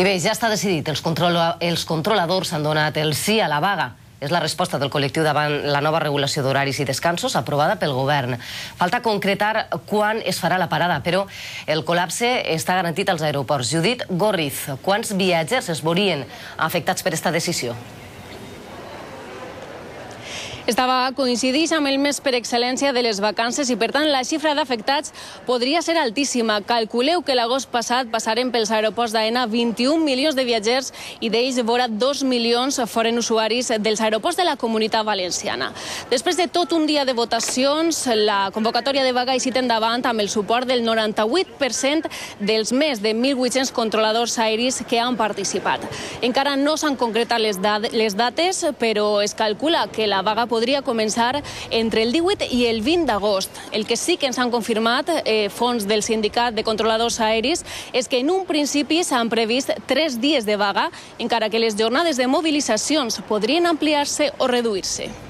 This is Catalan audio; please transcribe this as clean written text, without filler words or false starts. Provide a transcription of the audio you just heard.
I bé, ja està decidit. Els controladors han donat el sí a la vaga. És la resposta del col·lectiu davant la nova regulació d'horaris i descansos aprovada pel govern. Falta concretar quan es farà la parada, però el col·lapse està garantit als aeroports. Judit Gorriz, quants viatgers es veurien afectats per aquesta decisió? Esta vaga coincideix amb el mes per excel·lència de les vacances i, per tant, la xifra d'afectats podria ser altíssima. Calculeu que l'agost passat passaren pels aeroports d'AENA 21 milions de viatgers i d'ells vora 2 milions foren usuaris dels aeroports de la Comunitat Valenciana. Després de tot un dia de votacions, la convocatòria de vaga ha eixit endavant amb el suport del 98% dels més de 1.800 controladors aeris que han participat. Encara no s'han concretat les dates, però es calcula que la vaga podria començar entre el 18 i el 20 d'agost. El que sí que ens han confirmat fons del Sindicat de Controladors Aeris és que en un principi s'han previst 3 dies de vaga, encara que les jornades de mobilitzacions podrien ampliar-se o reduir-se.